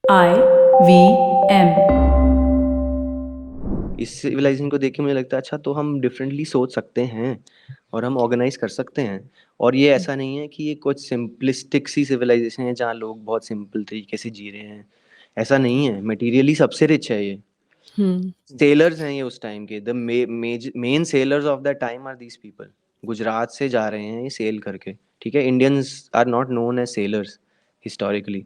IVM। इस सिविलाइजेशन को देख के मुझे लगता है अच्छा तो हम डिफरेंटली सोच सकते हैं और हम ऑर्गेनाइज कर सकते हैं। और ये ऐसा नहीं है कि ये कुछ सिंपलिस्टिक सी सिविलाइजेशन है जहाँ लोग बहुत सिंपल तरीके से जी रहे हैं। ऐसा नहीं है, मटेरियली सबसे रिच है ये। हम्म। सेलर्स हैं ये उस टाइम के, the main sellers of that time are these people. Gujarat से जा रहे हैं ये सेल करके। ठीक है, Indians are not known as sellers historically,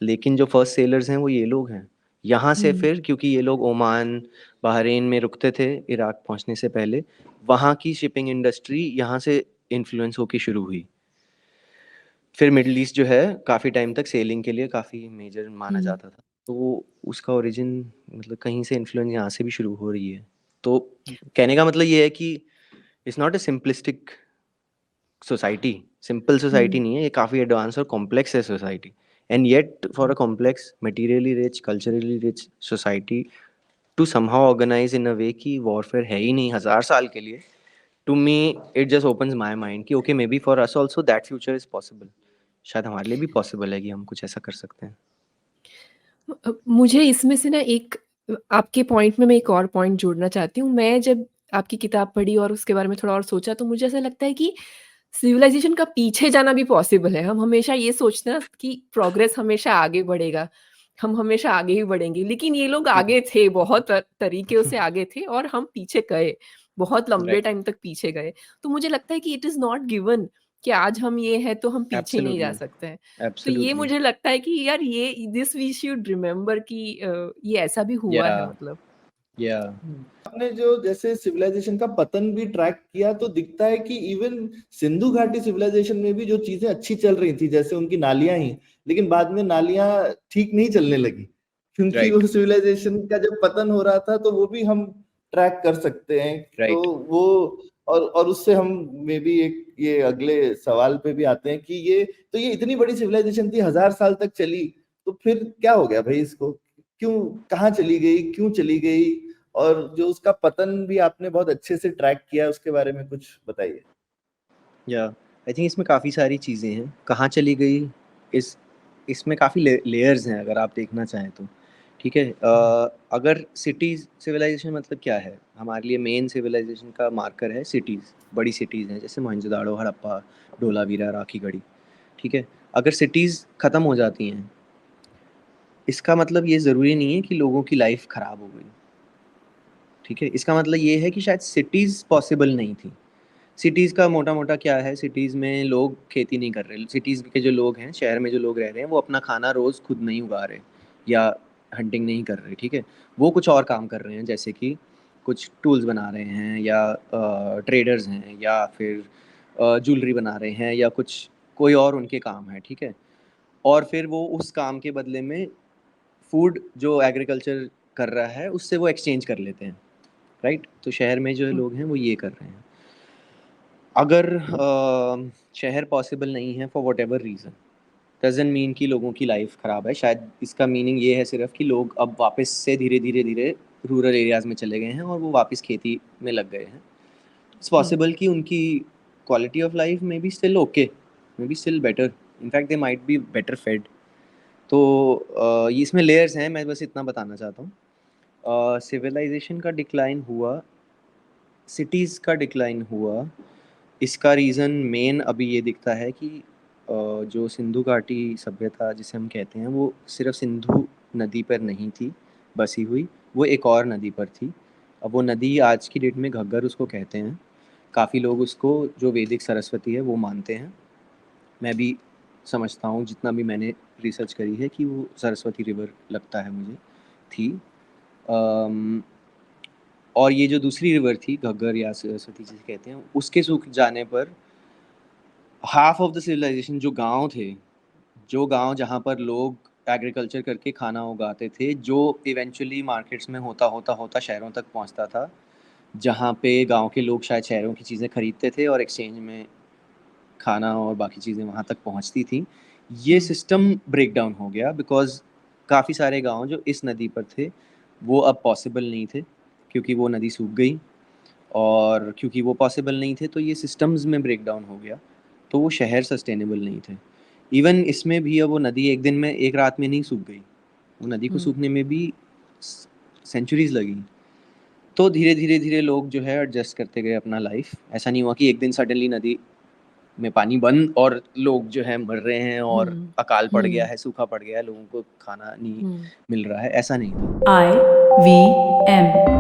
लेकिन जो फर्स्ट सेलर्स हैं वो ये लोग हैं। यहाँ से हम्म। फिर क्योंकि ये लोग ओमान बहरीन में रुकते थे इराक पहुंचने से पहले, वहाँ की शिपिंग इंडस्ट्री यहाँ से इन्फ्लुएंस होकी शुरू हुई। फिर मिडल ईस्ट जो है काफ़ी टाइम तक सेलिंग के लिए काफ़ी मेजर माना हम्म। जाता था। तो वो उसका ओरिजिन मतलब कहीं से इन्फ्लुएंस यहाँ से भी शुरू हो रही है। तो कहने का मतलब ये है कि it's not a simplistic society. Simple society hmm. नहीं है ये, काफ़ी एडवांस और कॉम्प्लेक्स है society. And yet for a complex materially rich culturally rich society to somehow organize in a way कि वॉरफेयर है ही नहीं 1000 साल के लिए, to me it just opens my mind कि okay may be for us also that future is possible. शायद हमारे लिए भी पॉसिबल है कि हम कुछ ऐसा कर सकते हैं। मुझे इसमें से ना एक आपके पॉइंट में मैं एक और पॉइंट जोड़ना चाहती हूँ। मैं जब आपकी किताब पढ़ी और उसके बारे में थोड़ा और सोचा तो मुझे ऐसा लगता है कि सिविलाइजेशन का पीछे जाना भी पॉसिबल है। हम हमेशा ये सोचते हैं कि प्रोग्रेस हमेशा आगे बढ़ेगा, हम हमेशा आगे ही बढ़ेंगे, लेकिन ये लोग आगे थे, बहुत तरीके से आगे थे और हम पीछे गए, बहुत लंबे राइट। टाइम तक पीछे गए। तो मुझे लगता है कि इट इज़ नॉट गिवन कि आज हम ये हैं तो हम पीछे नहीं जा एब्सोल्युटली। सकते हैं। तो ये एब्सोल्युटली। मुझे लगता है कि यार ये दिस वी शुड रिमेंबर कि ये ऐसा भी हुआ या है मतलब। या आपने जो जैसे सिविलाइजेशन का पतन भी ट्रैक किया तो दिखता है कि इवन सिंधु घाटी सिविलाइजेशन में भी जो चीजें अच्छी चल रही थी जैसे उनकी नालियां ही, लेकिन बाद में नालियां ठीक नहीं चलने लगी क्योंकि राइट। वो सिविलाइजेशन का जब पतन हो रहा था तो वो भी हम ट्रैक कर सकते हैं। तो राइट। वो और उससे हम मे बी एक ये अगले सवाल पे भी आते हैं कि ये इतनी बड़ी सिविलाइजेशन थी, 1000 साल तक चली, तो फिर क्या हो गया भाई इसको, क्यों, कहाँ चली गई, क्यों चली गई? और जो उसका पतन भी आपने बहुत अच्छे से ट्रैक किया, उसके बारे में कुछ बताइए। या आई थिंक इसमें काफ़ी सारी चीज़ें हैं कहाँ चली गई। इस इसमें काफ़ी लेयर्स हैं अगर आप देखना चाहें तो। ठीक है, अगर सिटीज़ सिविलाइजेशन मतलब क्या है हमारे लिए, मेन सिविलाइजेशन का मार्कर है सिटीज़। बड़ी सिटीज़ हैं जैसे मोहनजोदाड़ो, हड़प्पा, धोलावीरा, राखीगढ़ी। ठीक है, अगर सिटीज़ ख़त्म हो जाती हैं इसका मतलब ये ज़रूरी नहीं है कि लोगों की लाइफ ख़राब हो गई। ठीक है, इसका मतलब ये है कि शायद सिटीज़ पॉसिबल नहीं थी। सिटीज़ का मोटा मोटा क्या है, सिटीज़ में लोग खेती नहीं कर रहे। सिटीज़ के जो लोग हैं, शहर में जो लोग रह रहे हैं, वो अपना खाना रोज़ खुद नहीं उगा रहे या हंटिंग नहीं कर रहे। ठीक है, वो कुछ और काम कर रहे हैं जैसे कि कुछ टूल्स बना रहे हैं या ट्रेडर्स हैं या फिर ज्वेलरी बना रहे हैं या कुछ कोई और उनके काम है। ठीक है, और फिर वो उस काम के बदले में फूड जो एग्रीकल्चर कर रहा है उससे वो एक्सचेंज कर लेते हैं। राइट, तो शहर में जो लोग हैं वो ये कर रहे हैं। अगर शहर पॉसिबल नहीं है for what ever reason, doesn't mean कि लोगों की लाइफ ख़राब है। शायद इसका मीनिंग ये है सिर्फ कि लोग अब वापस से धीरे धीरे धीरे रूरल एरियाज़ में चले गए हैं और वो वापस खेती में लग गए हैं। इट्स पॉसिबल कि उनकी क्वालिटी ऑफ लाइफ में be still okay, may be still better, in fact they might be better fed. तो ये इसमें लेयर्स हैं, मैं बस इतना बताना चाहता हूँ। सिविलाइजेशन का डिक्लाइन हुआ, सिटीज़ का डिक्लाइन हुआ, इसका रीज़न मेन अभी ये दिखता है कि जो सिंधु घाटी सभ्यता जिसे हम कहते हैं वो सिर्फ सिंधु नदी पर नहीं थी बसी हुई, वो एक और नदी पर थी। अब वो नदी आज की डेट में घग्गर उसको कहते हैं। काफ़ी लोग उसको जो वैदिक सरस्वती है वो मानते हैं। मैं भी समझता हूँ जितना भी मैंने रिसर्च करी है कि वो सरस्वती रिवर लगता है मुझे थी। अम, और ये जो दूसरी रिवर थी घग्गर या सरस्वती जिसे कहते हैं, उसके सूख जाने पर हाफ ऑफ द सिविलाइजेशन जो गांव थे, जो गांव जहाँ पर लोग एग्रीकल्चर करके खाना उगाते थे, जो इवेंचुअली मार्केट्स में होता होता होता शहरों तक पहुँचता था, जहाँ पे गांव के लोग शायद शहरों की चीज़ें खरीदते थे और एक्सचेंज में खाना और बाकी चीज़ें वहाँ तक पहुँचती थी। ये सिस्टम ब्रेक डाउन हो गया बिकॉज़ काफ़ी सारे गांव जो इस नदी पर थे वो अब पॉसिबल नहीं थे क्योंकि वो नदी सूख गई। और क्योंकि वो पॉसिबल नहीं थे तो ये सिस्टम्स में ब्रेक डाउन हो गया, तो वो शहर सस्टेनेबल नहीं थे। इवन इसमें भी अब वो नदी एक दिन में एक रात में नहीं सूख गई। वो नदी को हुँ। सूखने में भी सेंचुरीज लगी। तो धीरे-धीरे लोग जो है एडजस्ट करते गए अपना लाइफ। ऐसा नहीं हुआ कि एक दिन सडनली नदी में पानी बंद और लोग जो है मर रहे हैं और हुँ, अकाल पड़ गया हुँ, है, सूखा पड़ गया है, लोगों को खाना नहीं हुँ। मिल रहा है, ऐसा नहीं था। IVM